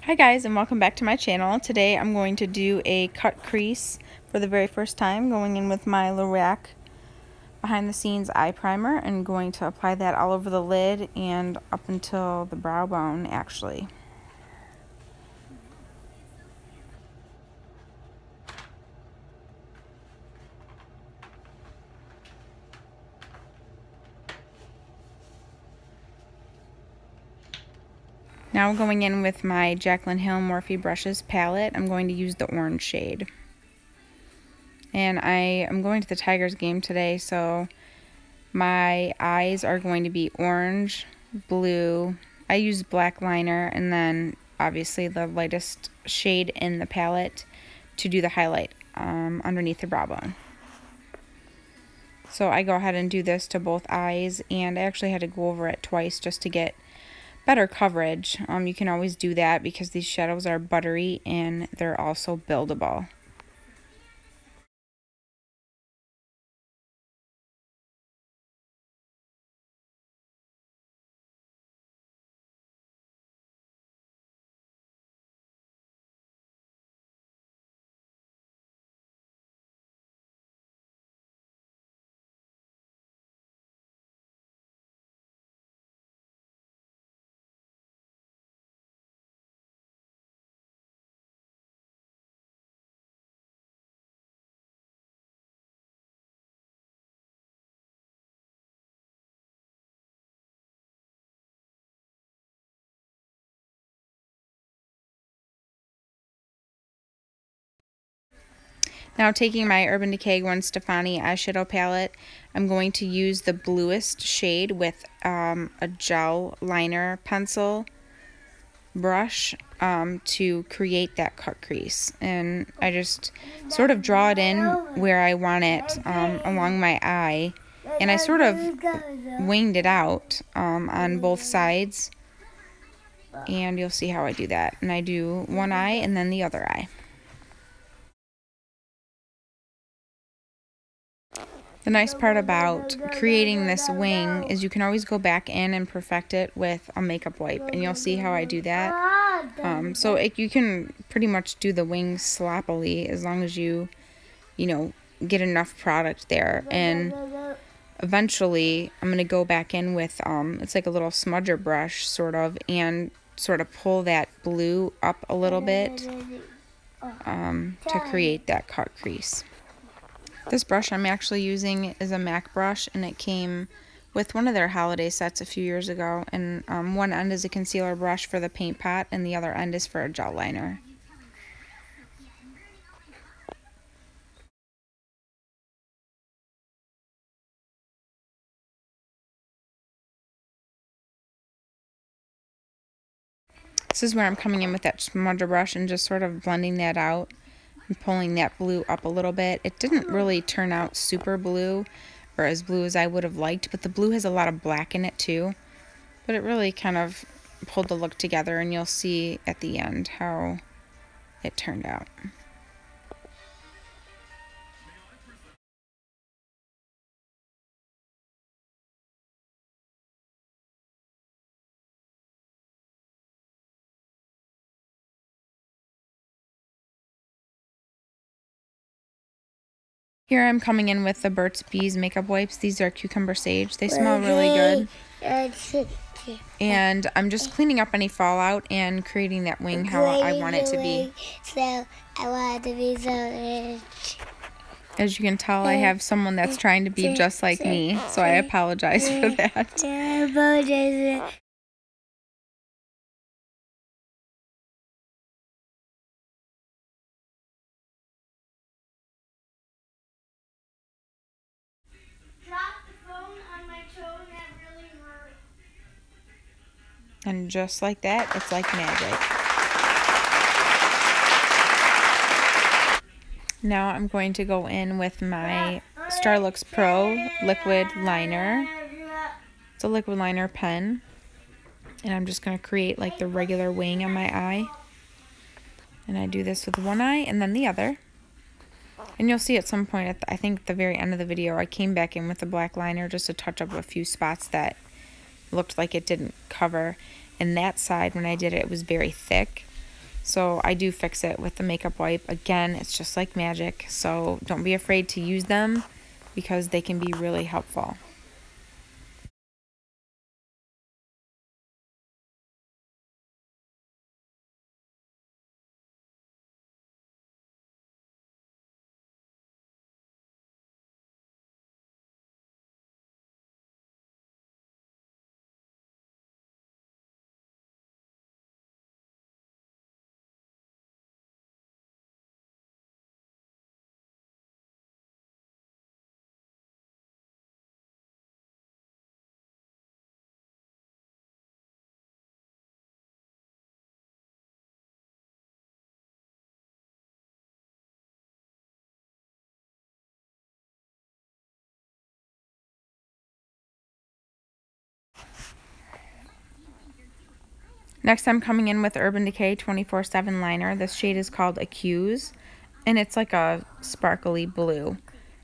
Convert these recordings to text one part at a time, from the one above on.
Hi guys, and welcome back to my channel. Today I'm going to do a cut crease for the very first time, going in with my Lorac behind the scenes eye primer and going to apply that all over the lid and up until the brow bone actually. Now going in with my Jaclyn Hill Morphe Brushes palette, I'm going to use the orange shade. And I am going to the Tigers game today, so my eyes are going to be orange, blue. I use black liner and then obviously the lightest shade in the palette to do the highlight underneath the brow bone. So I go ahead and do this to both eyes, and I actually had to go over it twice just to get better coverage. You can always do that because these shadows are buttery and they're also buildable. Now taking my Urban Decay Gwen Stefani eyeshadow palette, I'm going to use the bluest shade with a gel liner pencil brush to create that cut crease. And I just sort of draw it in where I want it along my eye. And I sort of winged it out on both sides. And you'll see how I do that. And I do one eye and then the other eye. The nice part about creating this wing is you can always go back in and perfect it with a makeup wipe, and you'll see how I do that. You can pretty much do the wing sloppily as long as you get enough product there. And eventually I'm going to go back in with, it's like a little smudger brush and sort of pull that blue up a little bit to create that cut crease. This brush I'm actually using is a MAC brush, and it came with one of their holiday sets a few years ago. And one end is a concealer brush for the paint pot, and the other end is for a gel liner. This is where I'm coming in with that smudger brush and just sort of blending that out and pulling that blue up a little bit. It didn't really turn out super blue or as blue as I would have liked, but the blue has a lot of black in it too. But it really kind of pulled the look together, and you'll see at the end how it turned out. Here I'm coming in with the Burt's Bees makeup wipes. These are cucumber sage. They smell really good. And I'm just cleaning up any fallout and creating that wing how I want it to be. So I want it to be so rich. As you can tell, I have someone that's trying to be just like me, so I apologize for that. And just like that, it's like magic. Now I'm going to go in with my Starlux Pro liquid liner. It's a liquid liner pen. And I'm just going to create like the regular wing on my eye. And I do this with one eye and then the other. And you'll see at some point, I think at the very end of the video, I came back in with the black liner just to touch up a few spots that looked like it didn't cover. And that side, when I did it, it was very thick. So I do fix it with the makeup wipe. Again, it's just like magic, so don't be afraid to use them because they can be really helpful. Next, I'm coming in with Urban Decay 24/7 liner. This shade is called Accuse, and it's like a sparkly blue.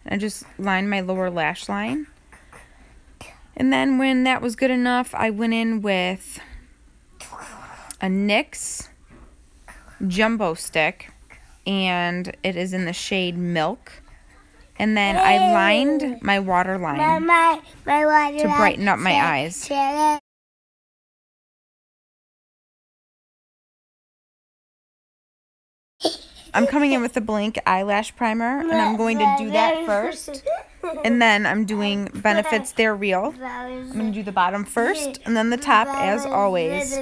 I just lined my lower lash line. And then when that was good enough, I went in with a NYX Jumbo Stick, and it is in the shade Milk. And then I lined my waterline to brighten up my eyes. I'm coming in with the Blink eyelash primer, and I'm going to do that first. And then I'm doing Benefits They're Real. I'm going to do the bottom first, and then the top as always.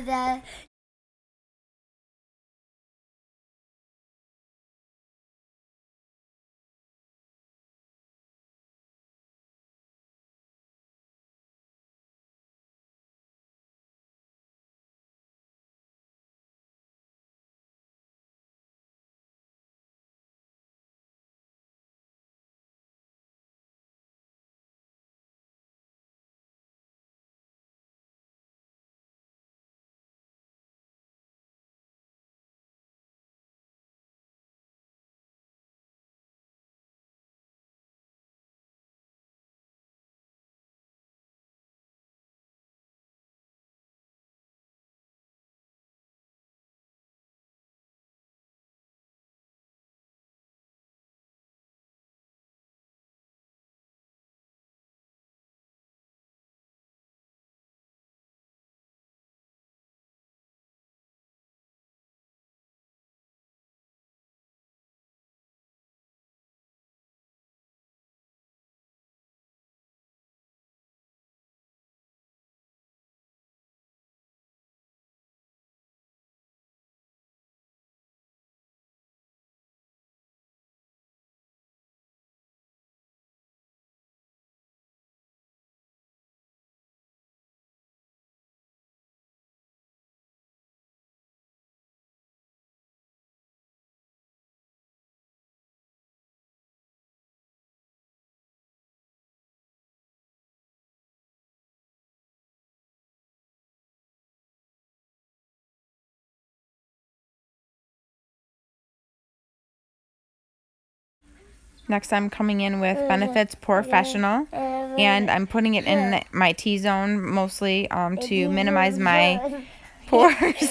Next, I'm coming in with Benefits Professional, and I'm putting it in my T-zone mostly to minimize my pores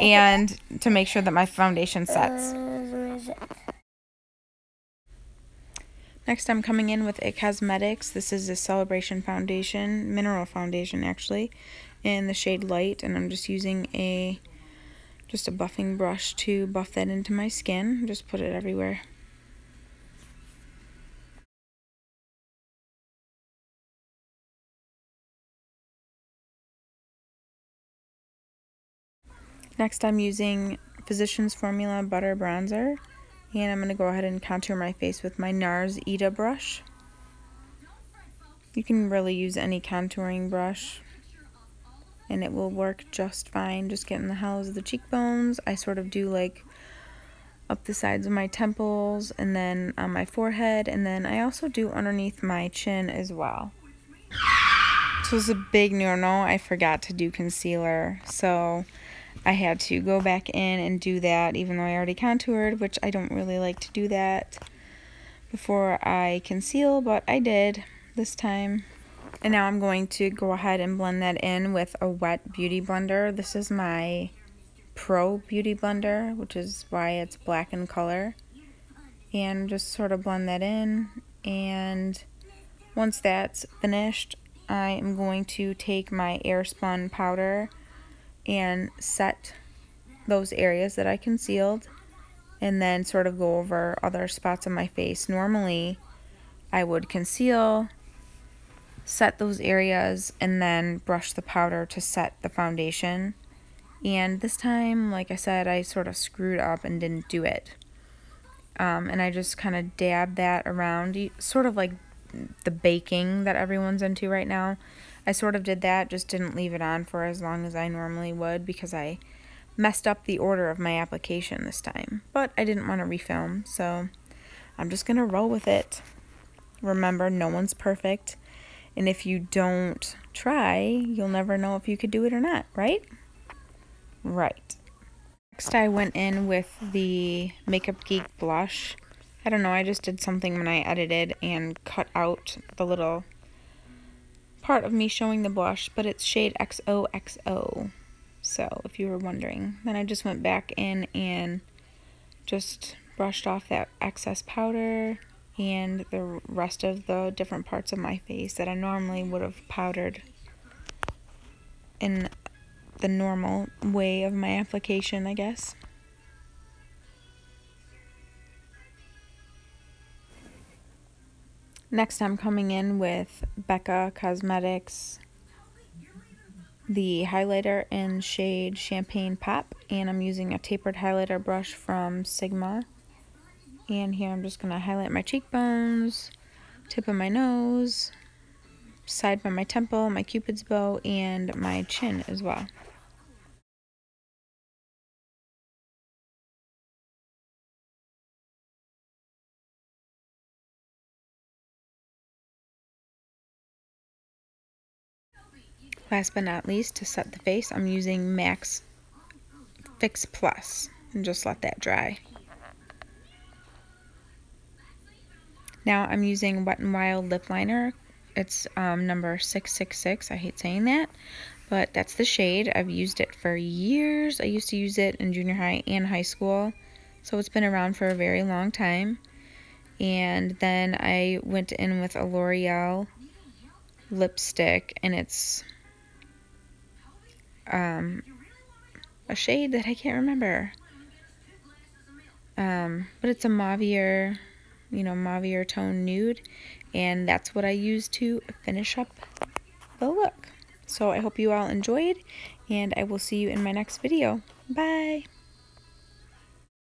and to make sure that my foundation sets. Next, I'm coming in with It Cosmetics. This is a Celebration Foundation, Mineral Foundation actually, in the shade Light, and I'm just using just a buffing brush to buff that into my skin. Just put it everywhere. Next, I'm using Physicians Formula Butter Bronzer, and I'm going to go ahead and contour my face with my NARS Ita brush. You can really use any contouring brush, and it will work just fine. Just get in the hollows of the cheekbones. I sort of do like up the sides of my temples, and then on my forehead, and then I also do underneath my chin as well. So it's a big no-no. I forgot to do concealer, so I had to go back in and do that, even though I already contoured, which I don't really like to do that before I conceal, but I did this time. And now I'm going to go ahead and blend that in with a wet beauty blender. This is my Pro Beauty Blender, which is why it's black in color. And just sort of blend that in. And once that's finished, I am going to take my Airspun powder and set those areas that I concealed, and then sort of go over other spots on my face. Normally, I would conceal, set those areas, and then brush the powder to set the foundation. And this time, like I said, I sort of screwed up and didn't do it. And I just kind of dabbed that around, sort of like the baking that everyone's into right now. I sort of did that, just didn't leave it on for as long as I normally would because I messed up the order of my application this time. But I didn't want to refilm, so I'm just going to roll with it. Remember, no one's perfect. And if you don't try, you'll never know if you could do it or not, right? Right. Next, I went in with the Makeup Geek blush. I don't know, I just did something when I edited and cut out the little part of me showing the blush, but it's shade XOXO. So, if you were wondering. Then I just went back in and just brushed off that excess powder and the rest of the different parts of my face that I normally would have powdered in the normal way of my application, I guess. Next, I'm coming in with Becca Cosmetics, the highlighter in shade Champagne Pop, and I'm using a tapered highlighter brush from Sigma. And here I'm just going to highlight my cheekbones, tip of my nose, side by my temple, my cupid's bow, and my chin as well. Last but not least, to set the face, I'm using MAC's Fix Plus, and just let that dry. Now I'm using Wet n Wild lip liner. It's number 666. I hate saying that, but that's the shade. I've used it for years. I used to use it in junior high and high school, so it's been around for a very long time. And then I went in with a L'Oreal lipstick, and it's a shade that I can't remember. But it's a mauvier, mauvier tone nude, and that's what I use to finish up the look. So I hope you all enjoyed, and I will see you in my next video. Bye!